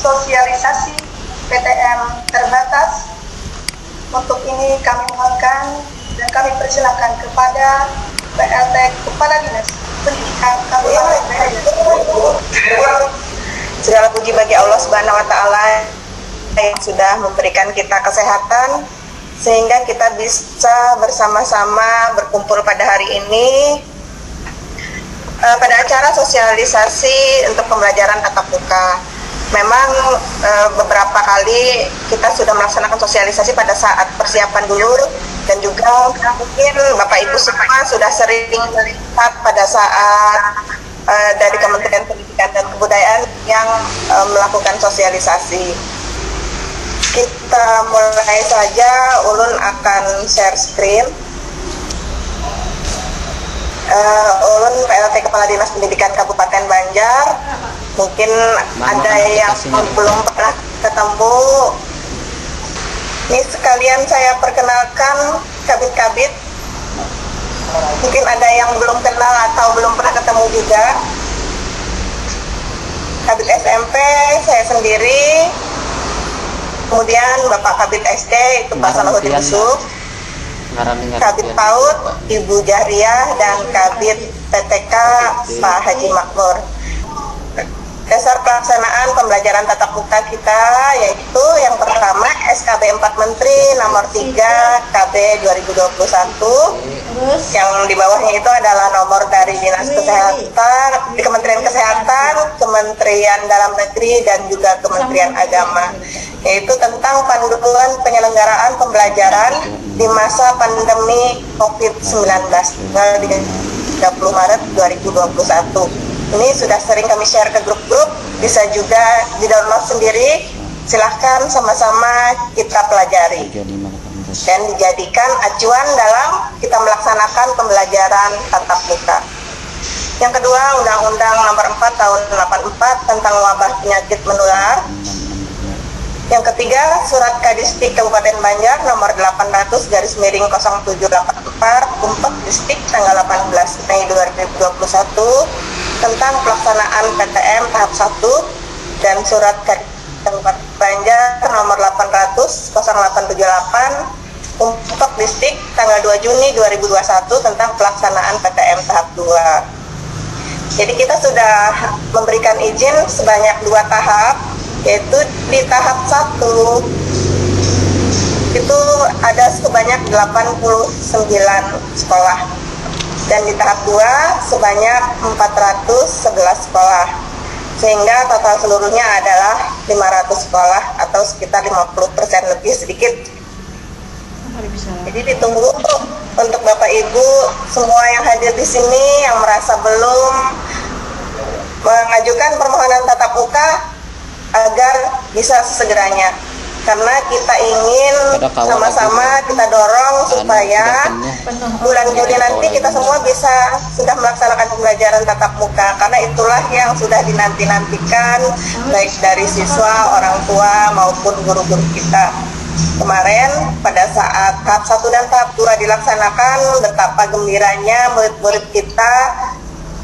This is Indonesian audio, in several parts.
sosialisasi PTM terbatas. Untuk ini kami mohonkan dan kami persilakan kepada PLT Kepala Dinas Pendidikan Kabupaten Banjar. Segala puji bagi Allah Subhanahu wa Ta'ala yang sudah memberikan kita kesehatan sehingga kita bisa bersama-sama berkumpul pada hari ini pada acara sosialisasi untuk pembelajaran tatap muka. Memang beberapa kali kita sudah melaksanakan sosialisasi pada saat persiapan dulu, dan juga mungkin Bapak Ibu semua sudah sering melihat pada saat dari Kementerian Pendidikan dan Kebudayaan yang melakukan sosialisasi. Kita mulai saja, Ulun akan share screen. Ulun PLT Kepala Dinas Pendidikan Kabupaten Banjar. Mungkin ada yang belum pernah ketemu. Ini sekalian saya perkenalkan kabit-kabit. Mungkin ada yang belum kenal atau belum pernah ketemu juga. Kabit SMP saya sendiri. Kemudian Bapak Kabit SD itu Pak Salahuddin Yusuf. Kabit PAUD Ibu Jahriah, dan Kabit TTK Pak Haji Makmur. Dasar pelaksanaan pembelajaran tatap muka kita yaitu yang pertama SKB 4 Menteri nomor 3 KB 2021. Yang di bawahnya itu adalah nomor dari Dinas Kesehatan, Kementerian Kesehatan, Kementerian Dalam Negeri, dan juga Kementerian Agama, yaitu tentang panduan penyelenggaraan pembelajaran di masa pandemi COVID-19 tanggal 30 Maret 2021. Ini sudah sering kami share ke grup-grup, bisa juga di-download sendiri. Silahkan sama-sama kita pelajari dan dijadikan acuan dalam kita melaksanakan pembelajaran tatap muka. Yang kedua, Undang-Undang Nomor 4 Tahun 84 tentang wabah penyakit menular. Yang ketiga, Surat Kadistik Kabupaten Banjar Nomor 800/0784 Kumpet Distik tanggal 18 Mei 2021 tentang pelaksanaan PTM tahap 1, dan Surat Kabupaten Banjar Nomor 800/0878 Kumpet Distik tanggal 2 Juni 2021 tentang pelaksanaan PTM tahap 2. Jadi kita sudah memberikan izin sebanyak 2 tahap, yaitu di tahap 1 itu ada sebanyak 89 sekolah, dan di tahap 2 sebanyak 411 sekolah, sehingga total seluruhnya adalah 500 sekolah atau sekitar 50% lebih sedikit. Jadi ditunggu untuk Bapak Ibu semua yang hadir di sini yang merasa belum mengajukan permohonan tatap muka agar bisa segeranya, karena kita ingin sama-sama kita dorong supaya bulan Juli nanti kita semua bisa sudah melaksanakan pembelajaran tatap muka, karena itulah yang sudah dinanti-nantikan baik dari siswa, orang tua maupun guru-guru kita. Kemarin pada saat tahap 1 dan tahap 2 dilaksanakan, betapa gembiranya murid-murid kita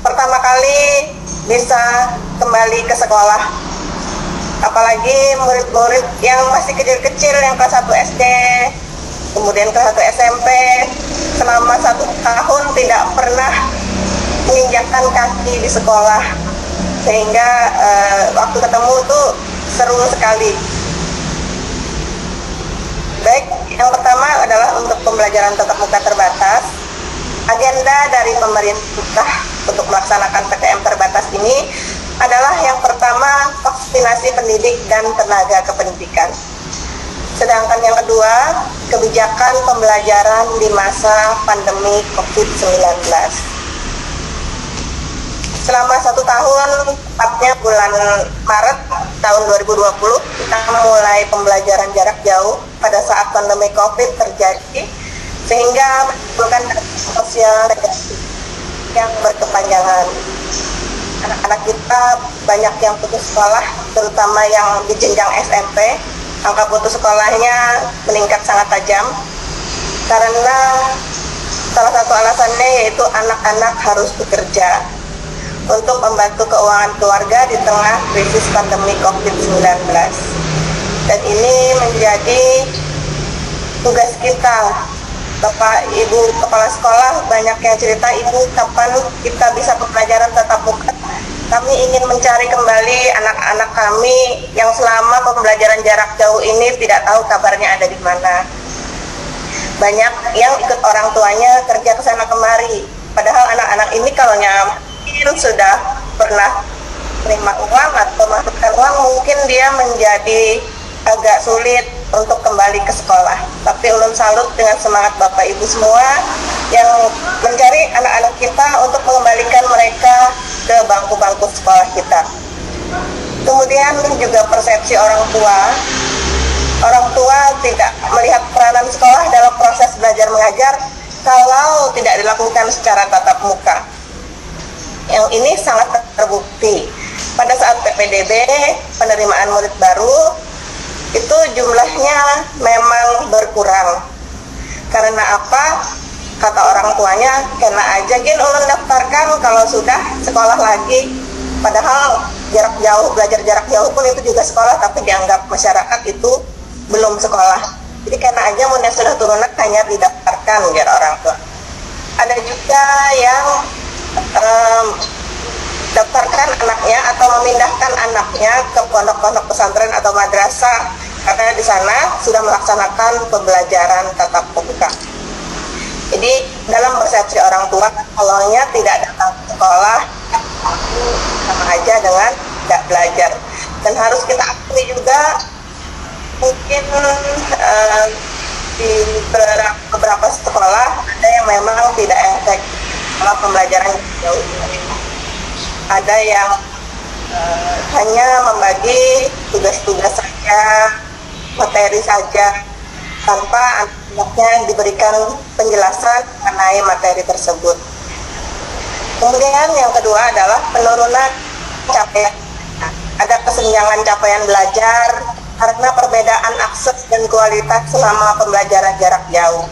pertama kali bisa kembali ke sekolah. Apalagi murid-murid yang masih kecil-kecil, yang kelas 1 SD, kemudian kelas 1 SMP, selama 1 tahun tidak pernah menginjakkan kaki di sekolah, sehingga waktu ketemu tuh seru sekali. Baik, yang pertama adalah untuk pembelajaran tatap muka terbatas. Agenda dari pemerintah untuk melaksanakan PTM terbatas ini adalah yang pertama vaksinasi pendidik dan tenaga kependidikan. Sedangkan yang kedua, kebijakan pembelajaran di masa pandemi COVID-19. Selama 1 tahun, tepatnya bulan Maret tahun 2020, kita mulai pembelajaran jarak jauh pada saat pandemi COVID terjadi, sehingga menimbulkan sosial negatif yang berkepanjangan. Anak-anak kita banyak yang putus sekolah, terutama yang di jenjang SMP. Angka putus sekolahnya meningkat sangat tajam, karena salah satu alasannya yaitu anak-anak harus bekerja. untuk membantu keuangan keluarga di tengah krisis pandemi COVID-19. Dan ini menjadi tugas kita. Bapak Ibu Kepala Sekolah banyak yang cerita, Ibu kapan kita bisa pembelajaran tatap muka. Kami ingin mencari kembali anak-anak kami yang selama pembelajaran jarak jauh ini tidak tahu kabarnya ada di mana. Banyak yang ikut orang tuanya kerja ke sana kemari. Padahal anak-anak ini kalau mungkin sudah pernah terima uang atau masukkan uang, mungkin dia menjadi agak sulit untuk kembali ke sekolah. Tapi ulun salut dengan semangat Bapak Ibu semua yang mencari anak-anak kita untuk mengembalikan mereka ke bangku-bangku sekolah kita. Kemudian juga persepsi orang tua. Orang tua tidak melihat peranan sekolah dalam proses belajar mengajar kalau tidak dilakukan secara tatap muka. Yang ini sangat terbukti. Pada saat PPDB, penerimaan murid baru, itu jumlahnya memang berkurang. Karena apa? Kata orang tuanya, kena aja gin ulun daftarkan kalau sudah sekolah lagi. Padahal jarak jauh, belajar jarak jauh pun itu juga sekolah, tapi dianggap masyarakat itu belum sekolah. Jadi kena aja mun yang sudah turunan hanya didaftarkan biar orang tua. Ada juga yang daftarkan anaknya atau memindahkan anaknya ke pondok-pondok pesantren atau madrasah karena di sana sudah melaksanakan pembelajaran tatap muka. Jadi dalam persepsi orang tua, kalau tidak datang ke sekolah sama aja dengan tidak belajar. Dan harus kita akui juga mungkin di beberapa sekolah ada yang memang tidak efektif dalam pembelajaran jauh. Ada yang hanya membagi tugas-tugas saja, materi saja, tanpa anaknya diberikan penjelasan mengenai materi tersebut. Kemudian yang kedua adalah penurunan capaian. Ada kesenjangan capaian belajar karena perbedaan akses dan kualitas selama pembelajaran jarak jauh.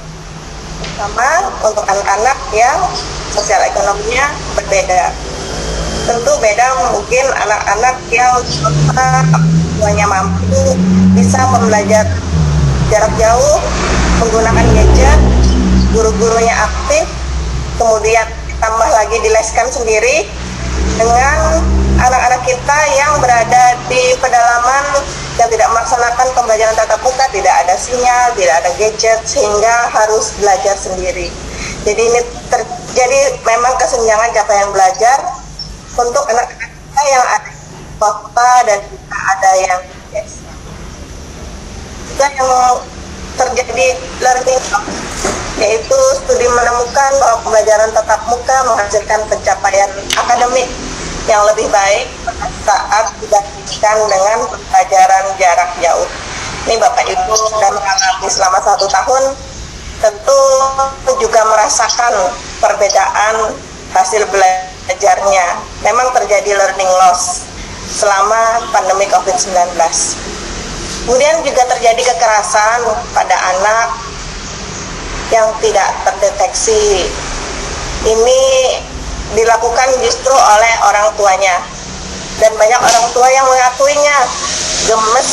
Terutama untuk anak-anak yang sosial ekonominya berbeda. Tentu beda mungkin anak-anak yang tuanya mampu bisa belajar jarak jauh menggunakan gadget, guru-gurunya aktif, kemudian tambah lagi dileskan sendiri dengan anak-anak kita yang berada di pedalaman yang tidak melaksanakan pembelajaran tatap muka, tidak ada sinyal, tidak ada gadget, sehingga harus belajar sendiri. Jadi ini terjadi memang kesenjangan capaian belajar untuk anak-anak kita yang ada di kota dan juga ada yang di desa. Juga yang terjadi learning loss, yaitu studi menemukan bahwa pembelajaran tatap muka menghasilkan pencapaian akademik yang lebih baik saat dibandingkan dengan pembelajaran jarak jauh. Ini Bapak Ibu sudah mengalami selama 1 tahun, tentu juga merasakan perbedaan hasil belajarnya. Memang terjadi learning loss selama pandemi COVID-19. Kemudian juga terjadi kekerasan pada anak yang tidak terdeteksi. Ini dilakukan justru oleh orang tuanya. Dan banyak orang tua yang mengakuinya, gemes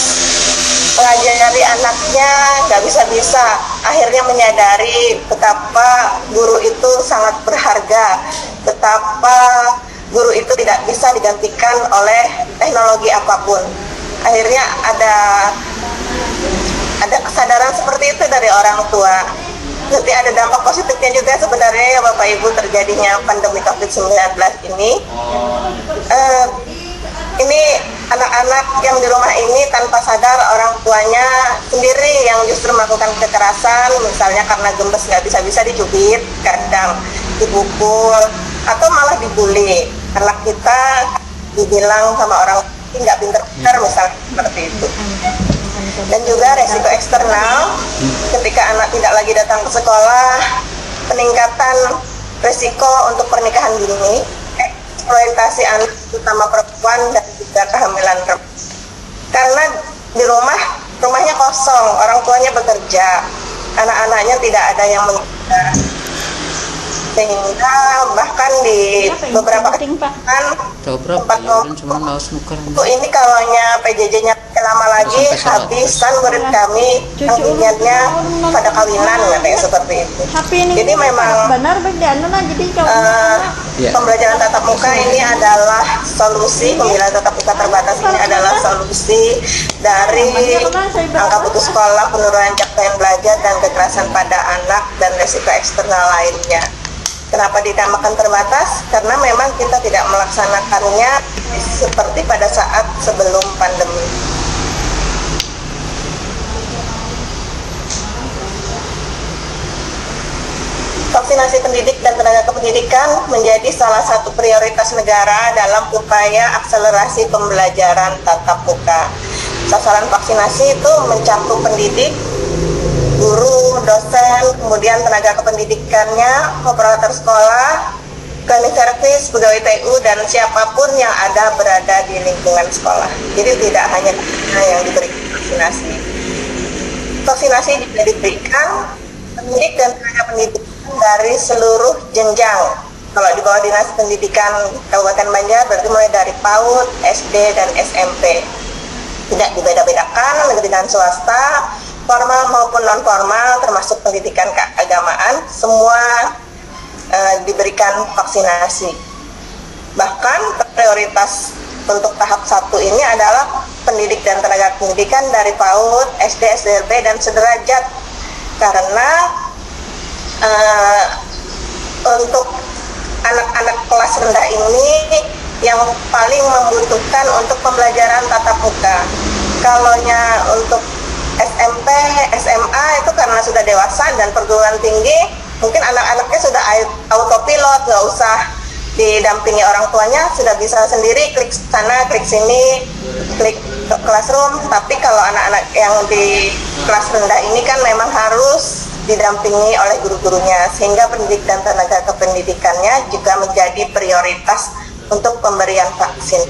mengajari anaknya, nggak bisa-bisa. Akhirnya menyadari betapa guru itu sangat berharga, betapa guru itu tidak bisa digantikan oleh teknologi apapun. Akhirnya ada kesadaran seperti itu dari orang tua. Jadi ada dampak positifnya juga sebenarnya ya Bapak Ibu terjadinya pandemi COVID-19 ini. Ini anak-anak yang di rumah ini tanpa sadar orang tuanya sendiri yang justru melakukan kekerasan, misalnya karena gemes nggak bisa-bisa dicubit, kadang dipukul, atau malah dibully. Anak kita dibilang sama orang nggak pinter-pinter misalnya seperti itu. Dan juga resiko eksternal ketika anak tidak lagi datang ke sekolah, peningkatan resiko untuk pernikahan dini, eksploitasi anak terutama perempuan dan juga kehamilan perempuan. Karena di rumahnya kosong, orang tuanya bekerja, anak-anaknya tidak ada yang menjaga, sehingga bahkan di beberapa Berapa ya udah cuma naos nuker ini kalaunya PJJ-nya lama lagi habis kan murid kami yang pilihannya pada kawinan katanya seperti itu. Jadi memang benar jadi pembelajaran tatap muka ini adalah solusi, pembelajaran tatap muka terbatas ini adalah solusi dari angka putus sekolah, penurunan capaian belajar dan kekerasan pada anak dan resiko eksternal lainnya. Kenapa dinamakan terbatas? Karena memang kita tidak melaksanakannya seperti pada saat sebelum pandemi. Vaksinasi pendidik dan tenaga kependidikan menjadi salah satu prioritas negara dalam upaya akselerasi pembelajaran tatap muka. Sasaran vaksinasi itu mencakup pendidik, guru, dosen, kemudian tenaga kependidikannya, operator sekolah, cleaning service, pegawai TU, dan siapapun yang ada berada di lingkungan sekolah. Jadi tidak hanya yang diberikan vaksinasi. Vaksinasi juga diberikan pendidik dan tenaga pendidikan dari seluruh jenjang. Kalau di bawah Dinas Pendidikan Kabupaten Banjar berarti mulai dari PAUD, SD, dan SMP. Tidak dibeda-bedakan negeri dan swasta, formal maupun non formal, termasuk pendidikan keagamaan, semua diberikan vaksinasi. Bahkan prioritas untuk tahap 1 ini adalah pendidik dan tenaga pendidikan dari PAUD, SD, SMP, dan sederajat, karena untuk anak-anak kelas rendah ini yang paling membutuhkan untuk pembelajaran tatap muka. Kalaunya untuk SMP, SMA itu karena sudah dewasa dan perguruan tinggi, mungkin anak-anaknya sudah autopilot, nggak usah didampingi orang tuanya, sudah bisa sendiri klik sana, klik sini, klik classroom. Tapi kalau anak-anak yang di kelas rendah ini kan memang harus didampingi oleh guru-gurunya, sehingga pendidik dan tenaga kependidikannya juga menjadi prioritas untuk pemberian vaksin.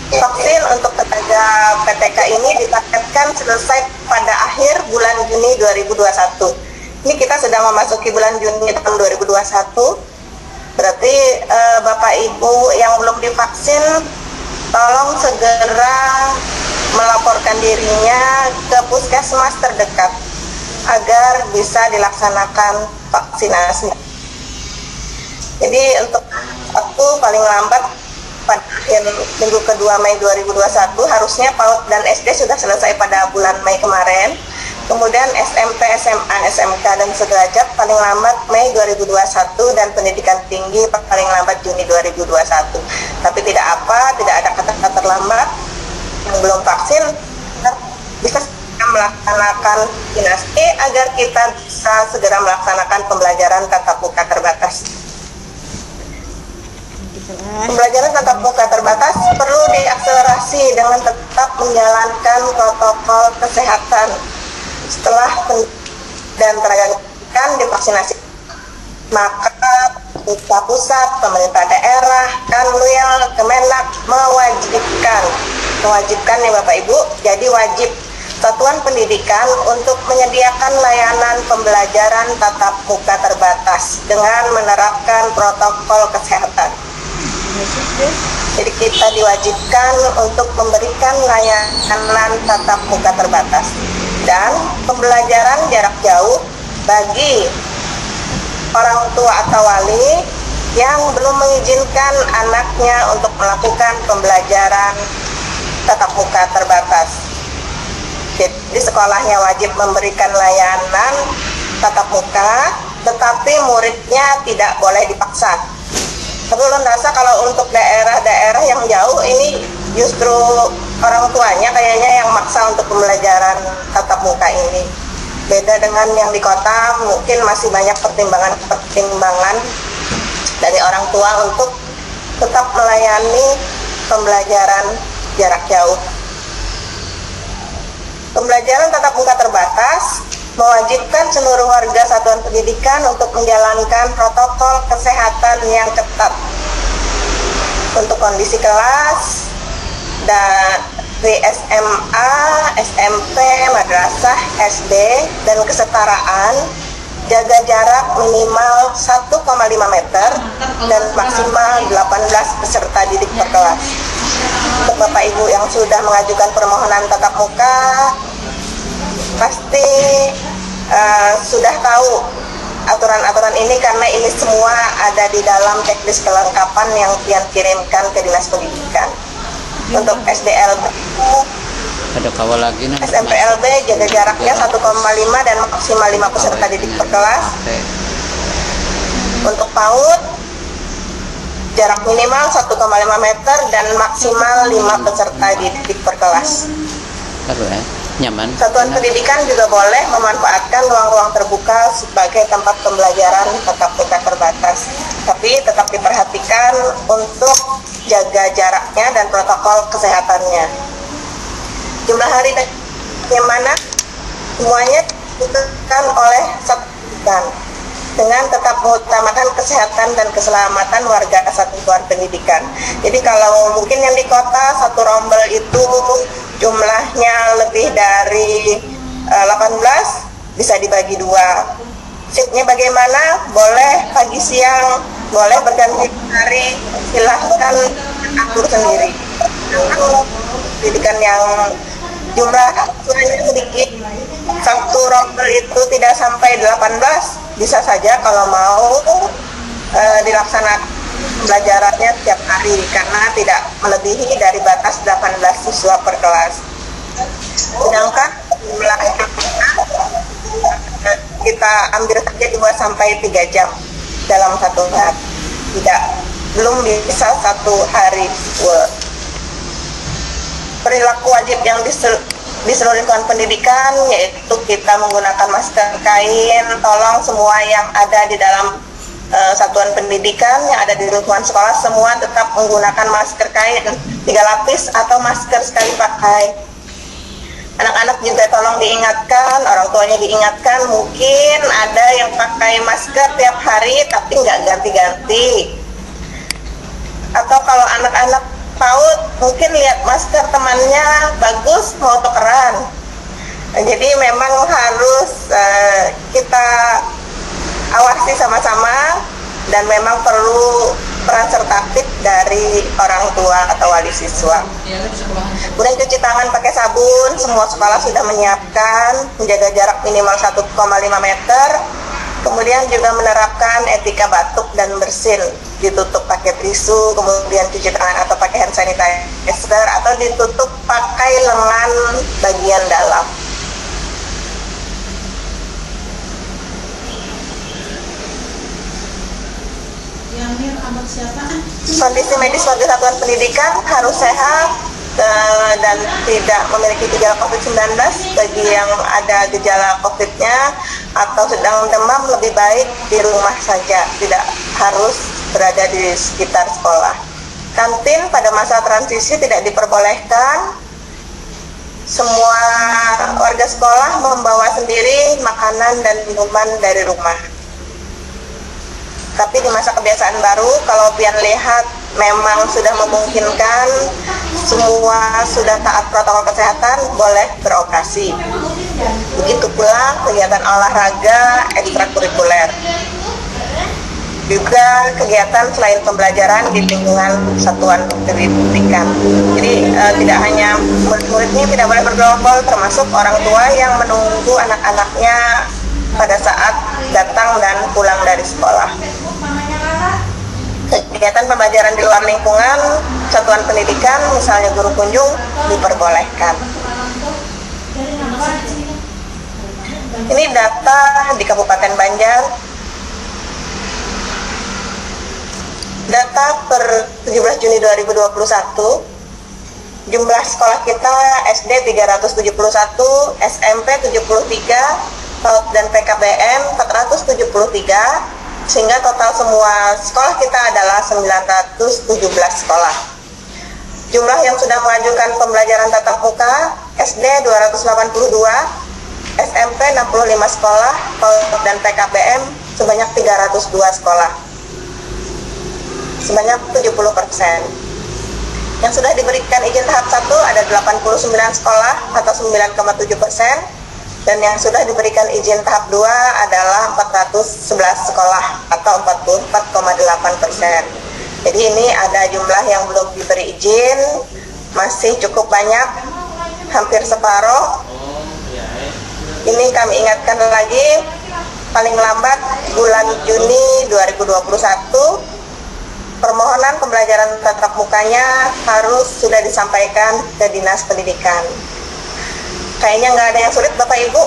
Vaksin untuk tenaga PTK ini ditargetkan selesai pada akhir bulan Juni 2021. Ini kita sedang memasuki bulan Juni tahun 2021. Berarti Bapak Ibu yang belum divaksin, tolong segera melaporkan dirinya ke puskesmas terdekat agar bisa dilaksanakan vaksinasi. Jadi untuk aku paling lambat pada akhir minggu kedua Mei 2021, harusnya PAUD dan SD sudah selesai pada bulan Mei kemarin. Kemudian SMP, SMA, SMK, dan sederajat paling lambat Mei 2021, dan pendidikan tinggi paling lambat Juni 2021. Tapi tidak ada kata-kata terlambat. Yang belum vaksin bisa melaksanakan vaksinasi agar kita bisa segera melaksanakan pembelajaran tatap muka terbatas. Pembelajaran tatap muka terbatas perlu diakselerasi dengan tetap menjalankan protokol kesehatan. Setelah dan tenaga pendidikan divaksinasi, maka pemerintah pusat, pemerintah daerah, Kanwil, Kemenak mewajibkan nih Bapak Ibu, jadi wajib satuan pendidikan untuk menyediakan layanan pembelajaran tatap muka terbatas dengan menerapkan protokol kesehatan. Jadi kita diwajibkan untuk memberikan layanan tatap muka terbatas dan pembelajaran jarak jauh bagi orang tua atau wali yang belum mengizinkan anaknya untuk melakukan pembelajaran tatap muka terbatas. Jadi sekolahnya wajib memberikan layanan tatap muka, tetapi muridnya tidak boleh dipaksa. Tapi ulun rasa kalau untuk daerah-daerah yang jauh ini justru orang tuanya kayaknya yang maksa untuk pembelajaran tatap muka ini. Beda dengan yang di kota, mungkin masih banyak pertimbangan dari orang tua untuk tetap melayani pembelajaran jarak jauh. Pembelajaran tatap muka terbatas mewajibkan seluruh warga satuan pendidikan untuk menjalankan protokol kesehatan yang ketat untuk kondisi kelas dan di SMA, SMP, madrasah, SD, dan kesetaraan jaga jarak minimal 1,5 meter dan maksimal 18 peserta didik per kelas. Untuk Bapak Ibu yang sudah mengajukan permohonan tatap muka, pasti sudah tahu aturan-aturan ini karena ini semua ada di dalam checklist kelengkapan yang Pian kirimkan ke Dinas Pendidikan. Untuk SDLB, Ada kawal lagi nih. SMPLB jaga jaraknya 1,5 dan maksimal 5 peserta didik per kelas. Oke. Untuk PAUD, jarak minimal 1,5 meter dan maksimal 5 peserta didik per kelas. Baru ya. Nyaman. Satuan pendidikan juga boleh memanfaatkan ruang-ruang terbuka sebagai tempat pembelajaran tatap muka terbatas. Tapi tetap diperhatikan untuk jaga jaraknya dan protokol kesehatannya. Jumlah hari yang mana semuanya ditentukan oleh satuan pendidikan dengan tetap mengutamakan kesehatan dan keselamatan warga satuan pendidikan. Jadi kalau mungkin yang di kota satu rombel itu jumlahnya lebih dari 18 bisa dibagi 2. Shiftnya bagaimana? Boleh pagi siang, boleh berganti hari, silahkan atur sendiri. Pendidikan yang jumlah siswanya sedikit, satu rombel itu tidak sampai 18, bisa saja kalau mau dilaksanakan pembelajarannya setiap hari karena tidak melebihi dari batas 18 siswa per kelas. Sedangkan jumlah kita ambil saja 2 sampai 3 jam dalam satu hari. Belum bisa satu hari full. Perilaku wajib yang di seluruh lingkungan pendidikan yaitu kita menggunakan masker kain. Tolong semua yang ada di dalam satuan pendidikan yang ada di lingkungan sekolah semua tetap menggunakan masker kain 3 lapis atau masker sekali pakai. Anak-anak juga tolong diingatkan, orang tuanya diingatkan, mungkin ada yang pakai masker tiap hari tapi nggak ganti-ganti. Atau kalau anak-anak PAUD mungkin lihat masker temannya bagus mau tukeran. Jadi memang harus kita awasi sama-sama dan memang perlu peran serta aktif dari orang tua atau wali siswa. Kemudian cuci tangan pakai sabun, semua sekolah sudah menyiapkan, menjaga jarak minimal 1,5 meter. Kemudian juga menerapkan etika batuk dan bersin, ditutup pakai tisu, kemudian cuci tangan atau pakai hand sanitizer atau ditutup pakai lengan bagian dalam. Kondisi medis warga satuan pendidikan harus sehat dan tidak memiliki gejala COVID-19. Bagi yang ada gejala COVID-nya atau sedang demam lebih baik di rumah saja, tidak harus berada di sekitar sekolah. Kantin pada masa transisi tidak diperbolehkan. Semua warga sekolah membawa sendiri makanan dan minuman dari rumah. Tapi di masa kebiasaan baru, kalau Pian lihat memang sudah memungkinkan, semua sudah taat protokol kesehatan, boleh beroperasi. Begitu pula kegiatan olahraga ekstrakurikuler. Juga kegiatan selain pembelajaran di lingkungan satuan pendidikan. Jadi tidak hanya murid-muridnya tidak boleh bergerombol, termasuk orang tua yang menunggu anak-anaknya pada saat datang dan pulang dari sekolah. Kegiatan pembelajaran di luar lingkungan satuan pendidikan, misalnya guru kunjung, diperbolehkan. Ini data di Kabupaten Banjar. Data per 17 Juni 2021, jumlah sekolah kita SD 371, SMP 73, PAUD dan PKBM 473, sehingga total semua sekolah kita adalah 917 sekolah. Jumlah yang sudah mengajukan pembelajaran tatap muka, SD 282, SMP 65 sekolah, PAUD dan PKBM sebanyak 302 sekolah, sebanyak 70%. Yang sudah diberikan izin tahap 1 ada 89 sekolah atau 9,7%, Dan yang sudah diberikan izin tahap 2 adalah 411 sekolah atau 44,8%. Jadi ini ada jumlah yang belum diberi izin, masih cukup banyak, hampir separuh. Ini kami ingatkan lagi, paling lambat bulan Juni 2021, permohonan pembelajaran tatap mukanya harus sudah disampaikan ke Dinas Pendidikan. Kayaknya nggak ada yang sulit Bapak Ibu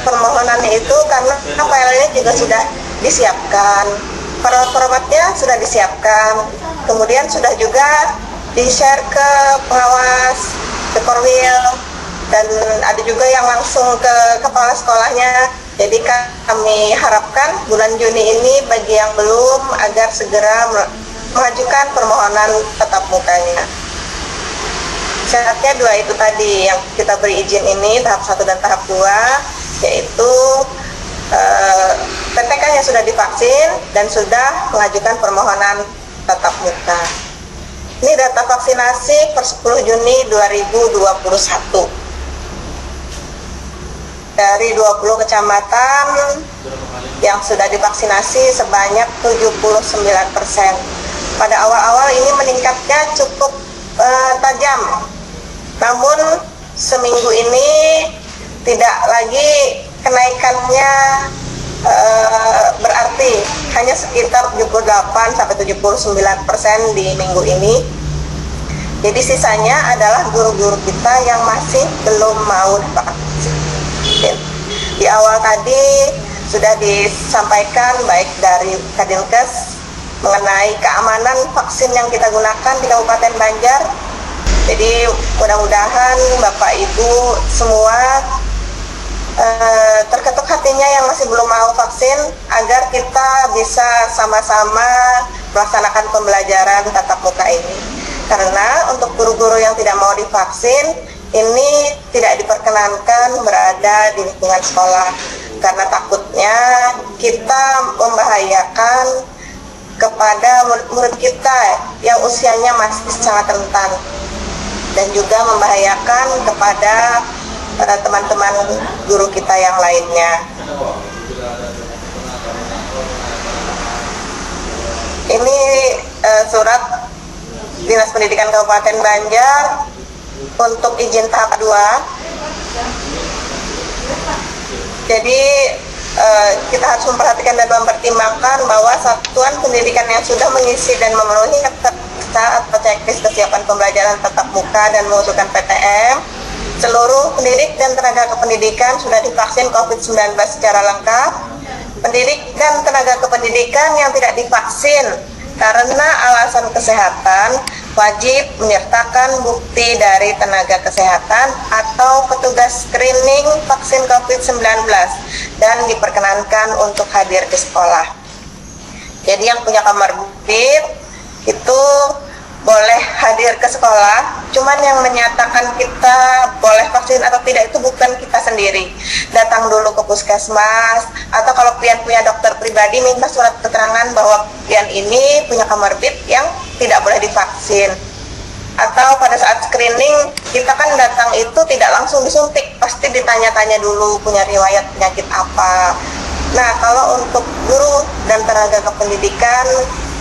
permohonannya itu, karena filenya juga sudah disiapkan, formatnya sudah disiapkan, kemudian sudah juga di-share ke pengawas, ke Korwil, dan ada juga yang langsung ke kepala sekolahnya. Jadi kami harapkan bulan Juni ini bagi yang belum agar segera mengajukan permohonan tatap mukanya. Syaratnya 2 itu tadi yang kita beri izin ini, tahap 1 dan tahap 2, yaitu PTK-nya sudah divaksin dan sudah mengajukan permohonan tatap muka. Ini data vaksinasi per 10 Juni 2021. Dari 20 kecamatan yang sudah divaksinasi sebanyak 79%. Pada awal-awal ini meningkatnya cukup tajam. Namun seminggu ini tidak lagi kenaikannya berarti, hanya sekitar 78-79% di minggu ini. Jadi sisanya adalah guru-guru kita yang masih belum mau divaksin. Di awal tadi sudah disampaikan baik dari Kadinkes mengenai keamanan vaksin yang kita gunakan di Kabupaten Banjar. Jadi mudah-mudahan Bapak Ibu semua terketuk hatinya yang masih belum mau vaksin, agar kita bisa sama-sama melaksanakan pembelajaran tatap muka ini. Karena untuk guru-guru yang tidak mau divaksin, ini tidak diperkenankan berada di lingkungan sekolah, karena takutnya kita membahayakan kepada murid-murid kita yang usianya masih sangat rentan, dan juga membahayakan kepada teman-teman guru kita yang lainnya. Ini surat Dinas Pendidikan Kabupaten Banjar untuk izin tahap 2. Jadi kita harus memperhatikan dan mempertimbangkan bahwa satuan pendidikan yang sudah mengisi dan memenuhi syarat atau checklist kesiapan pembelajaran tatap muka dan mengusulkan PTM, seluruh pendidik dan tenaga kependidikan sudah divaksin COVID-19 secara lengkap. Pendidik dan tenaga kependidikan yang tidak divaksin karena alasan kesehatan wajib menyertakan bukti dari tenaga kesehatan atau petugas screening vaksin COVID-19 dan diperkenankan untuk hadir ke sekolah. Jadi yang punya comorbid itu boleh hadir ke sekolah, cuman yang menyatakan kita boleh vaksin atau tidak itu bukan kita sendiri. Datang dulu ke puskesmas, atau kalau pian punya dokter pribadi, minta surat keterangan bahwa pian ini punya comorbid yang tidak boleh divaksin. Atau pada saat screening, kita kan datang itu tidak langsung disuntik, pasti ditanya-tanya dulu punya riwayat penyakit apa. Nah, kalau untuk guru dan tenaga kependidikan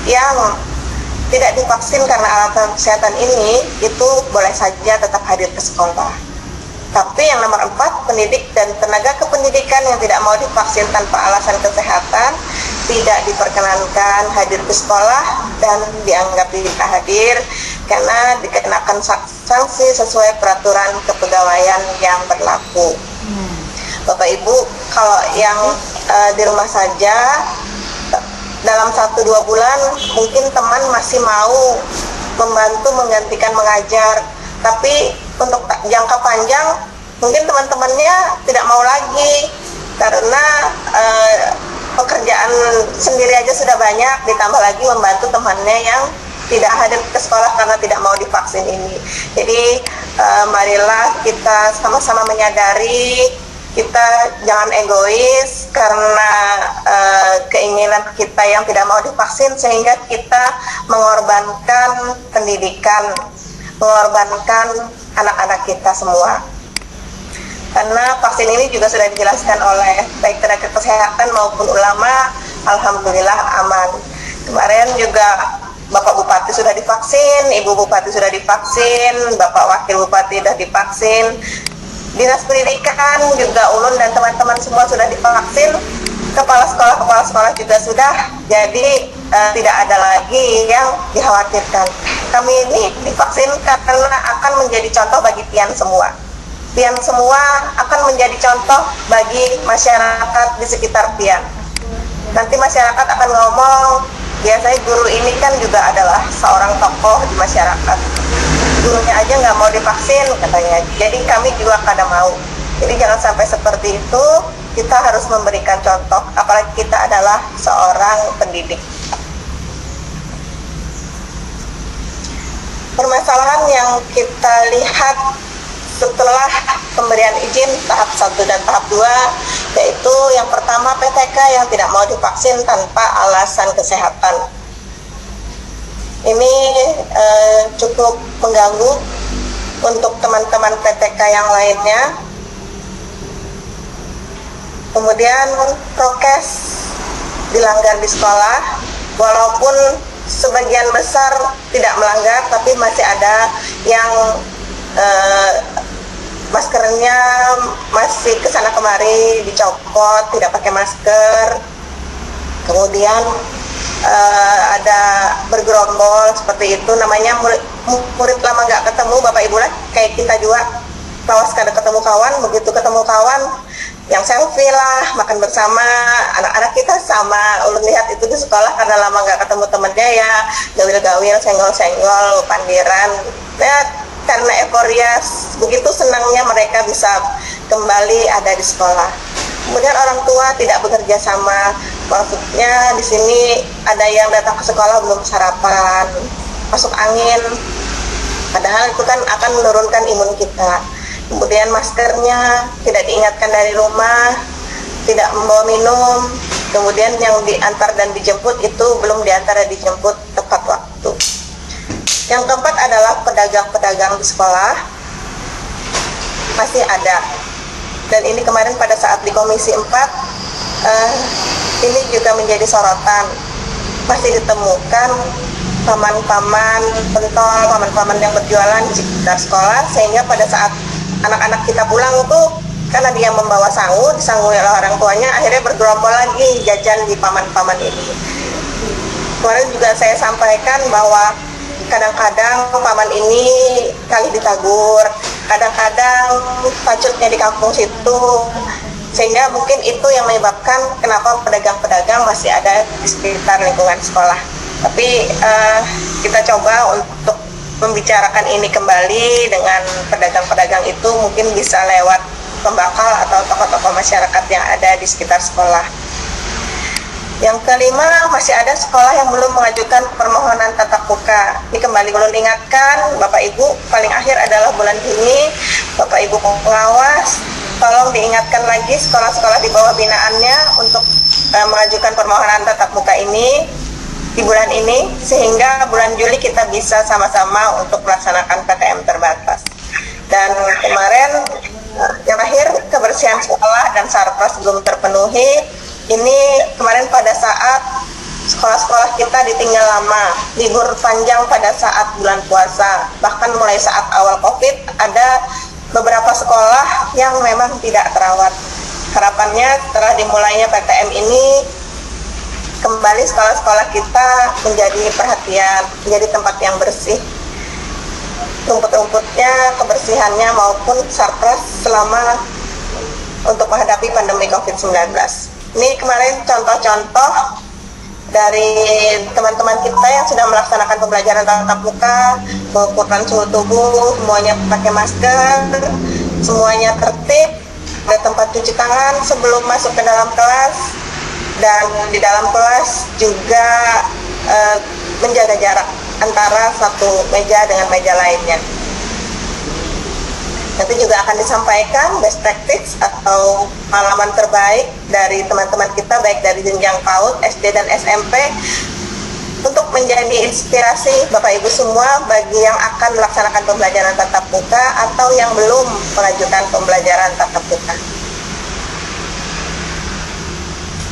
yang tidak divaksin karena alasan kesehatan ini, itu boleh saja tetap hadir ke sekolah. Tapi yang nomor 4, pendidik dan tenaga kependidikan yang tidak mau divaksin tanpa alasan kesehatan tidak diperkenankan hadir ke sekolah dan dianggap tidak hadir karena dikenakan sanksi sesuai peraturan kepegawaian yang berlaku. Bapak Ibu, kalau yang di rumah saja dalam 1-2 bulan mungkin teman masih mau membantu menggantikan mengajar, tapi untuk jangka panjang mungkin teman-temannya tidak mau lagi karena pekerjaan sendiri aja sudah banyak, ditambah lagi membantu temannya yang tidak hadir ke sekolah karena tidak mau divaksin ini. Jadi marilah kita sama-sama menyadari, kita jangan egois karena keinginan kita yang tidak mau divaksin sehingga kita mengorbankan pendidikan, mengorbankan anak-anak kita semua. karena vaksin ini juga sudah dijelaskan oleh baik tenaga kesehatan maupun ulama, alhamdulillah aman. Kemarin juga Bapak Bupati sudah divaksin, Ibu Bupati sudah divaksin, Bapak Wakil Bupati sudah divaksin, Dinas Pendidikan juga Ulun dan teman-teman semua sudah divaksin, kepala sekolah juga sudah, jadi tidak ada lagi yang dikhawatirkan. Kami ini divaksin karena akan menjadi contoh bagi pian semua. Pian semua akan menjadi contoh bagi masyarakat di sekitar pian. Nanti masyarakat akan ngomong, biasanya guru ini kan juga adalah seorang tokoh di masyarakat. Gurunya aja nggak mau divaksin katanya, jadi kami juga kada mau. Jadi jangan sampai seperti itu, kita harus memberikan contoh, apalagi kita adalah seorang pendidik. Permasalahan yang kita lihat setelah pemberian izin tahap 1 dan tahap 2, yaitu yang pertama PTK yang tidak mau divaksin tanpa alasan kesehatan. Ini cukup mengganggu untuk teman-teman PTK yang lainnya. Kemudian prokes dilanggar di sekolah, walaupun sebagian besar tidak melanggar, tapi masih ada yang maskernya masih kesana kemari dicopot, tidak pakai masker. Kemudian ada bergerombol seperti itu, namanya murid lama nggak ketemu, Bapak Ibu lah, kayak kita juga lawas kada ketemu kawan, begitu ketemu kawan yang selfie lah, makan bersama. Anak-anak kita sama ulun lihat itu di sekolah karena lama nggak ketemu temennya ya, gawil-gawil, senggol-senggol, pandiran ya, karena euforia begitu senangnya mereka bisa kembali ada di sekolah. Kemudian orang tua tidak bekerja sama, maksudnya di sini ada yang datang ke sekolah belum sarapan, masuk angin, padahal itu kan akan menurunkan imun kita. Kemudian maskernya tidak diingatkan dari rumah, tidak membawa minum, kemudian yang diantar dan dijemput itu belum diantar dan dijemput tepat waktu. Yang keempat adalah pedagang-pedagang di sekolah masih ada, dan ini kemarin pada saat di Komisi 4 ini juga menjadi sorotan. Masih ditemukan paman-paman pentol, paman-paman yang berjualan di sekitar sekolah, sehingga pada saat anak-anak kita pulang tuh, karena dia membawa sangu, disangui oleh orang tuanya, akhirnya bergerombol lagi jajan di paman-paman ini. Kemarin juga saya sampaikan bahwa kadang-kadang paman ini kali ditagur, kadang-kadang pacutnya di kampung situ, sehingga mungkin itu yang menyebabkan kenapa pedagang-pedagang masih ada di sekitar lingkungan sekolah. Tapi kita coba untuk membicarakan ini kembali dengan pedagang-pedagang itu, mungkin bisa lewat pembakal atau tokoh-tokoh masyarakat yang ada di sekitar sekolah. Yang kelima, masih ada sekolah yang belum mengajukan permohonan tatap muka. Ini kembali belum ingatkan, Bapak Ibu, paling akhir adalah bulan Juni. Bapak Ibu pengawas, tolong diingatkan lagi sekolah-sekolah di bawah binaannya untuk mengajukan permohonan tatap muka ini di bulan ini, sehingga bulan Juli kita bisa sama-sama untuk melaksanakan PTM terbatas. Dan kemarin yang terakhir, kebersihan sekolah dan sarpras belum terpenuhi. Ini kemarin pada saat sekolah-sekolah kita ditinggal lama, libur panjang pada saat bulan puasa, bahkan mulai saat awal COVID ada beberapa sekolah yang memang tidak terawat. Harapannya setelah dimulainya PTM ini, kembali sekolah-sekolah kita menjadi perhatian, menjadi tempat yang bersih. Rumput-rumputnya, kebersihannya maupun sarpras selama untuk menghadapi pandemi COVID-19. Ini kemarin contoh-contoh dari teman-teman kita yang sudah melaksanakan pembelajaran tatap muka, mengukurkan suhu tubuh, semuanya pakai masker, semuanya tertib, ada tempat cuci tangan sebelum masuk ke dalam kelas, dan di dalam kelas juga menjaga jarak antara satu meja dengan meja lainnya. Nanti juga akan disampaikan best practice atau pengalaman terbaik dari teman-teman kita, baik dari jenjang PAUD, SD dan SMP, untuk menjadi inspirasi Bapak Ibu semua bagi yang akan melaksanakan pembelajaran tatap muka atau yang belum melanjutkan pembelajaran tatap muka.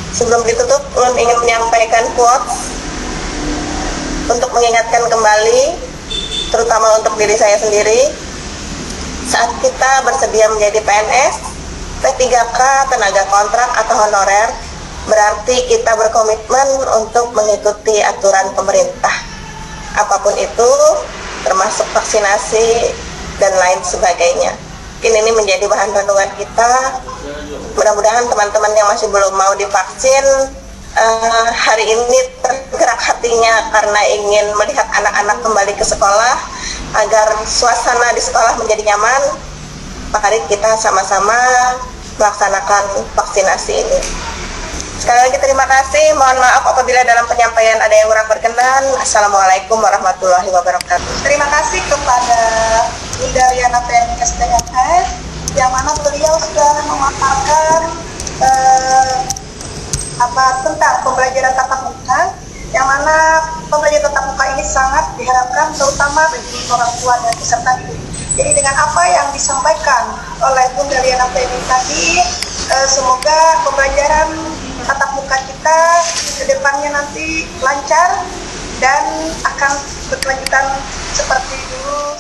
Sebelum ditutup, Ulun ingin menyampaikan quotes untuk mengingatkan kembali, terutama untuk diri saya sendiri, saat kita bersedia menjadi PNS, P3K, tenaga kontrak atau honorer, berarti kita berkomitmen untuk mengikuti aturan pemerintah. Apapun itu, termasuk vaksinasi dan lain sebagainya. Ini menjadi bahan renungan kita. Mudah-mudahan teman-teman yang masih belum mau divaksin, hari ini tergerak hatinya karena ingin melihat anak-anak kembali ke sekolah, agar suasana di sekolah menjadi nyaman. Mari kita sama-sama melaksanakan vaksinasi ini. Sekali lagi terima kasih, mohon maaf apabila dalam penyampaian ada yang kurang berkenan. Assalamualaikum warahmatullahi wabarakatuh. Terima kasih kepada Bunda Riana PNS TFS, yang mana beliau sudah memaparkan tentang pembelajaran tatap muka, yang mana pembelajaran tatap muka ini sangat diharapkan terutama bagi orang tua dan peserta didik. Jadi dengan apa yang disampaikan oleh Bunda Riana PNS tadi, semoga pembelajaran tatap muka kita ke depannya nanti lancar dan akan berkelanjutan seperti dulu.